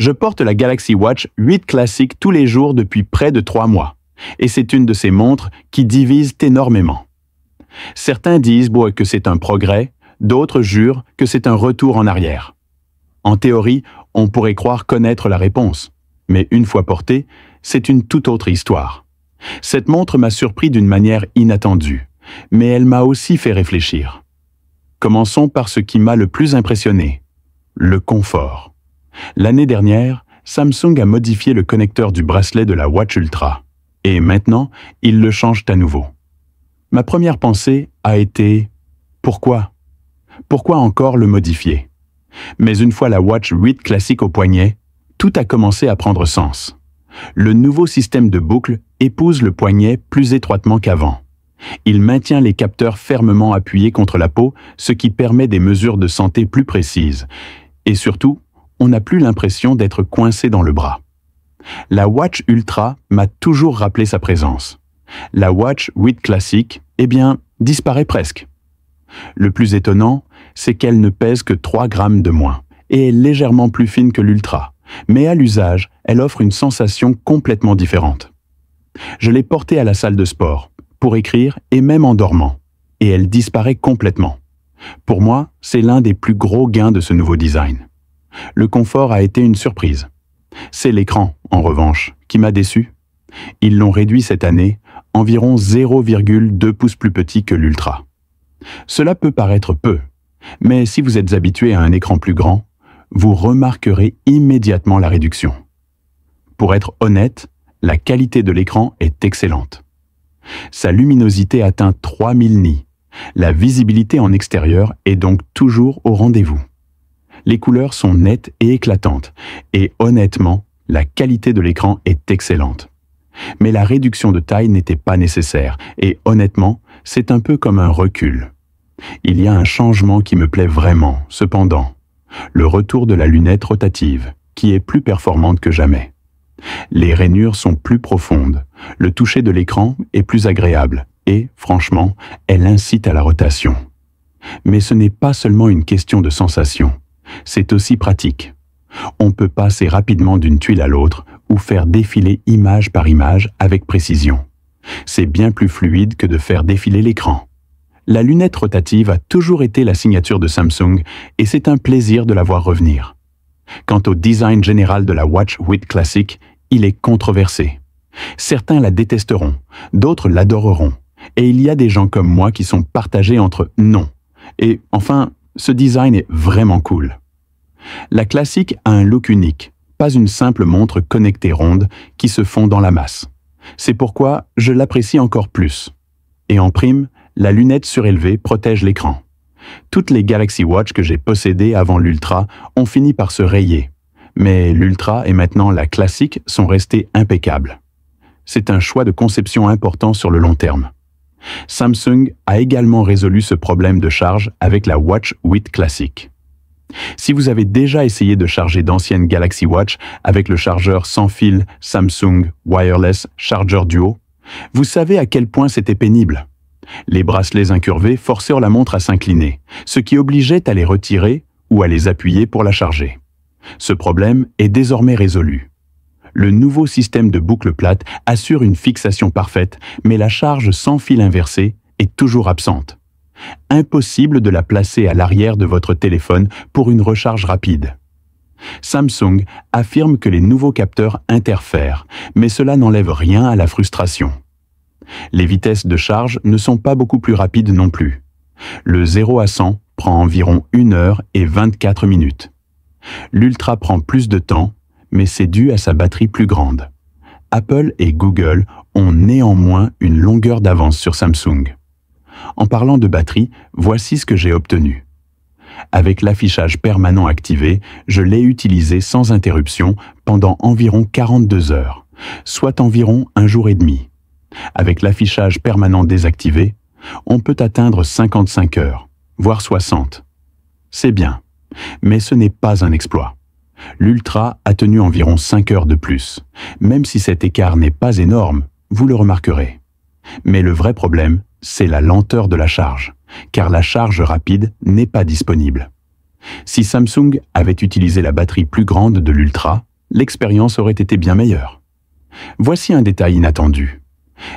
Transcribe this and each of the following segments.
Je porte la Galaxy Watch 8 Classic tous les jours depuis près de 3 mois, et c'est une de ces montres qui divisent énormément. Certains disent que c'est un progrès, d'autres jurent que c'est un retour en arrière. En théorie, on pourrait croire connaître la réponse, mais une fois portée, c'est une toute autre histoire. Cette montre m'a surpris d'une manière inattendue, mais elle m'a aussi fait réfléchir. Commençons par ce qui m'a le plus impressionné, le confort. L'année dernière, Samsung a modifié le connecteur du bracelet de la Watch Ultra, et maintenant, ils le changent à nouveau. Ma première pensée a été « Pourquoi ? Pourquoi encore le modifier ?» Mais une fois la Watch 8 Classic au poignet, tout a commencé à prendre sens. Le nouveau système de boucle épouse le poignet plus étroitement qu'avant. Il maintient les capteurs fermement appuyés contre la peau, ce qui permet des mesures de santé plus précises. Et surtout, on n'a plus l'impression d'être coincé dans le bras. La Watch Ultra m'a toujours rappelé sa présence. La Watch 8 Classic, disparaît presque. Le plus étonnant, c'est qu'elle ne pèse que 3 grammes de moins et est légèrement plus fine que l'Ultra. Mais à l'usage, elle offre une sensation complètement différente. Je l'ai portée à la salle de sport, pour écrire et même en dormant, et elle disparaît complètement. Pour moi, c'est l'un des plus gros gains de ce nouveau design. Le confort a été une surprise. C'est l'écran, en revanche, qui m'a déçu. Ils l'ont réduit cette année, environ 0,2 pouces plus petit que l'Ultra. Cela peut paraître peu, mais si vous êtes habitué à un écran plus grand, vous remarquerez immédiatement la réduction. Pour être honnête, la qualité de l'écran est excellente. Sa luminosité atteint 3000 nits. La visibilité en extérieur est donc toujours au rendez-vous. Les couleurs sont nettes et éclatantes, et honnêtement, la qualité de l'écran est excellente. Mais la réduction de taille n'était pas nécessaire, et honnêtement, c'est un peu comme un recul. Il y a un changement qui me plaît vraiment, cependant. Le retour de la lunette rotative, qui est plus performante que jamais. Les rainures sont plus profondes, le toucher de l'écran est plus agréable et, franchement, elle incite à la rotation. Mais ce n'est pas seulement une question de sensation, c'est aussi pratique. On peut passer rapidement d'une tuile à l'autre ou faire défiler image par image avec précision. C'est bien plus fluide que de faire défiler l'écran. La lunette rotative a toujours été la signature de Samsung et c'est un plaisir de la voir revenir. Quant au design général de la Watch 8 Classic, il est controversé. Certains la détesteront, d'autres l'adoreront, et il y a des gens comme moi qui sont partagés entre non. Et enfin, ce design est vraiment cool. La Classic a un look unique, pas une simple montre connectée ronde qui se fond dans la masse. C'est pourquoi je l'apprécie encore plus. Et en prime, la lunette surélevée protège l'écran. Toutes les Galaxy Watch que j'ai possédées avant l'Ultra ont fini par se rayer. Mais l'Ultra et maintenant la Classic sont restées impeccables. C'est un choix de conception important sur le long terme. Samsung a également résolu ce problème de charge avec la Watch 8 Classic. Si vous avez déjà essayé de charger d'anciennes Galaxy Watch avec le chargeur sans fil Samsung Wireless Charger Duo, vous savez à quel point c'était pénible. Les bracelets incurvés forcèrent la montre à s'incliner, ce qui obligeait à les retirer ou à les appuyer pour la charger. Ce problème est désormais résolu. Le nouveau système de boucle plate assure une fixation parfaite, mais la charge sans fil inversé est toujours absente. Impossible de la placer à l'arrière de votre téléphone pour une recharge rapide. Samsung affirme que les nouveaux capteurs interfèrent, mais cela n'enlève rien à la frustration. Les vitesses de charge ne sont pas beaucoup plus rapides non plus. Le 0 à 100 prend environ 1 heure et 24 minutes. L'Ultra prend plus de temps, mais c'est dû à sa batterie plus grande. Apple et Google ont néanmoins une longueur d'avance sur Samsung. En parlant de batterie, voici ce que j'ai obtenu. Avec l'affichage permanent activé, je l'ai utilisé sans interruption pendant environ 42 heures, soit environ 1 jour et demi. Avec l'affichage permanent désactivé, on peut atteindre 55 heures, voire 60. C'est bien, mais ce n'est pas un exploit. L'Ultra a tenu environ 5 heures de plus. Même si cet écart n'est pas énorme, vous le remarquerez. Mais le vrai problème, c'est la lenteur de la charge, car la charge rapide n'est pas disponible. Si Samsung avait utilisé la batterie plus grande de l'Ultra, l'expérience aurait été bien meilleure. Voici un détail inattendu.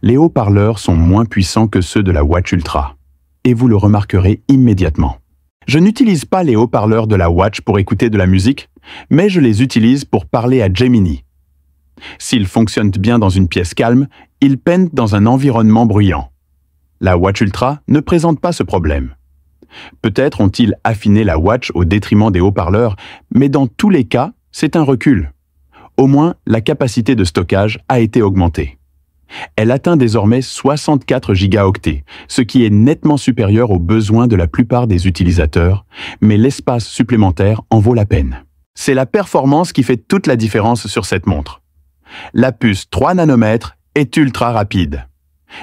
Les haut-parleurs sont moins puissants que ceux de la Watch Ultra, et vous le remarquerez immédiatement. Je n'utilise pas les haut-parleurs de la Watch pour écouter de la musique, mais je les utilise pour parler à Gemini. S'ils fonctionnent bien dans une pièce calme, ils peinent dans un environnement bruyant. La Watch Ultra ne présente pas ce problème. Peut-être ont-ils affiné la Watch au détriment des haut-parleurs, mais dans tous les cas, c'est un recul. Au moins, la capacité de stockage a été augmentée. Elle atteint désormais 64 gigaoctets, ce qui est nettement supérieur aux besoins de la plupart des utilisateurs, mais l'espace supplémentaire en vaut la peine. C'est la performance qui fait toute la différence sur cette montre. La puce 3 nanomètres est ultra rapide.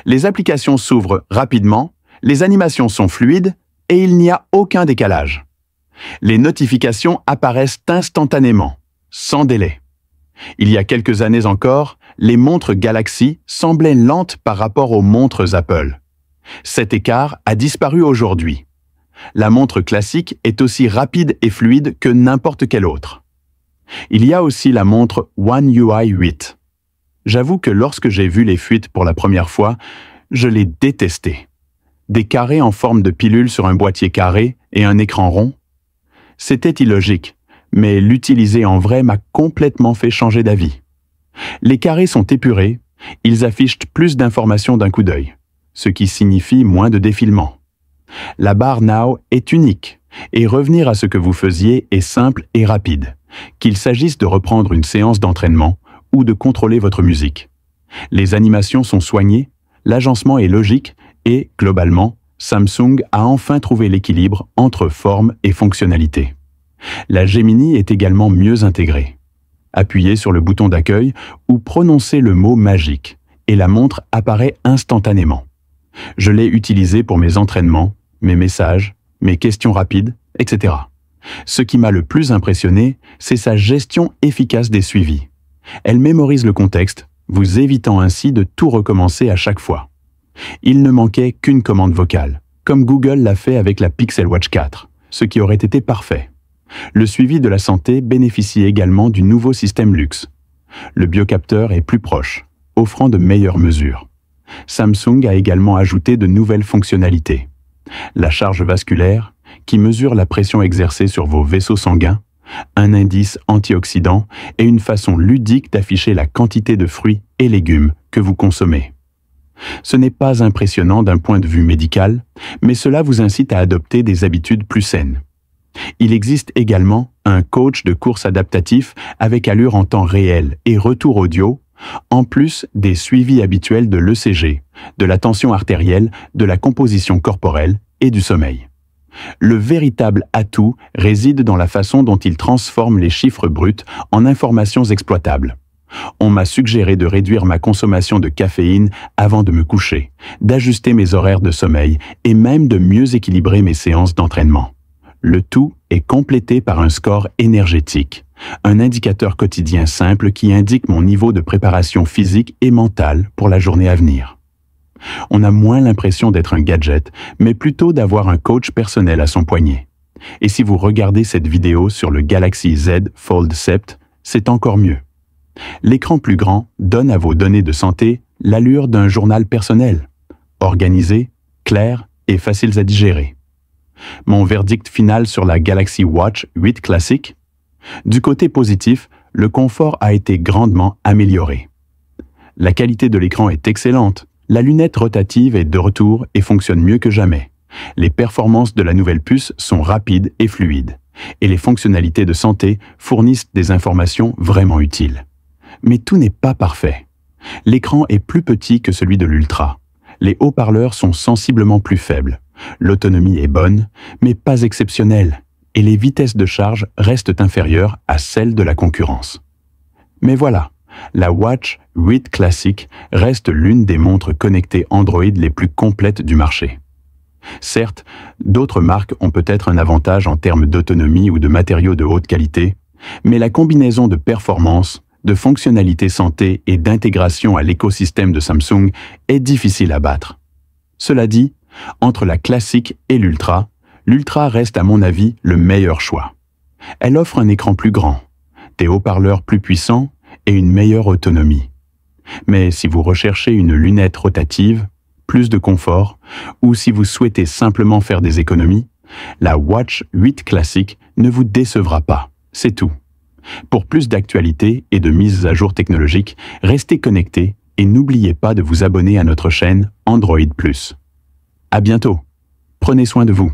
Les applications s'ouvrent rapidement, les animations sont fluides et il n'y a aucun décalage. Les notifications apparaissent instantanément, sans délai. Il y a quelques années encore, les montres Galaxy semblaient lentes par rapport aux montres Apple. Cet écart a disparu aujourd'hui. La montre classique est aussi rapide et fluide que n'importe quelle autre. Il y a aussi la montre One UI 8. J'avoue que lorsque j'ai vu les fuites pour la première fois, je l'ai détesté. Des carrés en forme de pilule sur un boîtier carré et un écran rond. C'était illogique, mais l'utiliser en vrai m'a complètement fait changer d'avis. Les carrés sont épurés, ils affichent plus d'informations d'un coup d'œil, ce qui signifie moins de défilement. La barre Now est unique, et revenir à ce que vous faisiez est simple et rapide, qu'il s'agisse de reprendre une séance d'entraînement ou de contrôler votre musique. Les animations sont soignées, l'agencement est logique et, globalement, Samsung a enfin trouvé l'équilibre entre forme et fonctionnalité. La Gemini est également mieux intégrée. Appuyez sur le bouton d'accueil ou prononcez le mot magique et la montre apparaît instantanément. Je l'ai utilisée pour mes entraînements, mes messages, mes questions rapides, etc. Ce qui m'a le plus impressionné, c'est sa gestion efficace des suivis. Elle mémorise le contexte, vous évitant ainsi de tout recommencer à chaque fois. Il ne manquait qu'une commande vocale, comme Google l'a fait avec la Pixel Watch 4, ce qui aurait été parfait. Le suivi de la santé bénéficie également du nouveau système Luxe. Le biocapteur est plus proche, offrant de meilleures mesures. Samsung a également ajouté de nouvelles fonctionnalités. La charge vasculaire, qui mesure la pression exercée sur vos vaisseaux sanguins, un indice antioxydant et une façon ludique d'afficher la quantité de fruits et légumes que vous consommez. Ce n'est pas impressionnant d'un point de vue médical, mais cela vous incite à adopter des habitudes plus saines. Il existe également un coach de course adaptatif avec allure en temps réel et retour audio, en plus des suivis habituels de l'ECG, de la tension artérielle, de la composition corporelle et du sommeil. Le véritable atout réside dans la façon dont il transforme les chiffres bruts en informations exploitables. On m'a suggéré de réduire ma consommation de caféine avant de me coucher, d'ajuster mes horaires de sommeil et même de mieux équilibrer mes séances d'entraînement. Le tout est complété par un score énergétique, un indicateur quotidien simple qui indique mon niveau de préparation physique et mentale pour la journée à venir. On a moins l'impression d'être un gadget, mais plutôt d'avoir un coach personnel à son poignet. Et si vous regardez cette vidéo sur le Galaxy Z Fold 7, c'est encore mieux. L'écran plus grand donne à vos données de santé l'allure d'un journal personnel, organisé, clair et faciles à digérer. Mon verdict final sur la Galaxy Watch 8 Classic? Du côté positif, le confort a été grandement amélioré. La qualité de l'écran est excellente, la lunette rotative est de retour et fonctionne mieux que jamais. Les performances de la nouvelle puce sont rapides et fluides, et les fonctionnalités de santé fournissent des informations vraiment utiles. Mais tout n'est pas parfait. L'écran est plus petit que celui de l'Ultra. Les haut-parleurs sont sensiblement plus faibles. L'autonomie est bonne, mais pas exceptionnelle, et les vitesses de charge restent inférieures à celles de la concurrence. Mais voilà, la Watch 8 Classic reste l'une des montres connectées Android les plus complètes du marché. Certes, d'autres marques ont peut-être un avantage en termes d'autonomie ou de matériaux de haute qualité, mais la combinaison de performance, de fonctionnalités santé et d'intégration à l'écosystème de Samsung est difficile à battre. Cela dit, entre la classique et l'Ultra, l'Ultra reste à mon avis le meilleur choix. Elle offre un écran plus grand, des haut-parleurs plus puissants et une meilleure autonomie. Mais si vous recherchez une lunette rotative, plus de confort, ou si vous souhaitez simplement faire des économies, la Watch 8 Classic ne vous décevra pas. C'est tout. Pour plus d'actualités et de mises à jour technologiques, restez connectés et n'oubliez pas de vous abonner à notre chaîne Android+. À bientôt. Prenez soin de vous.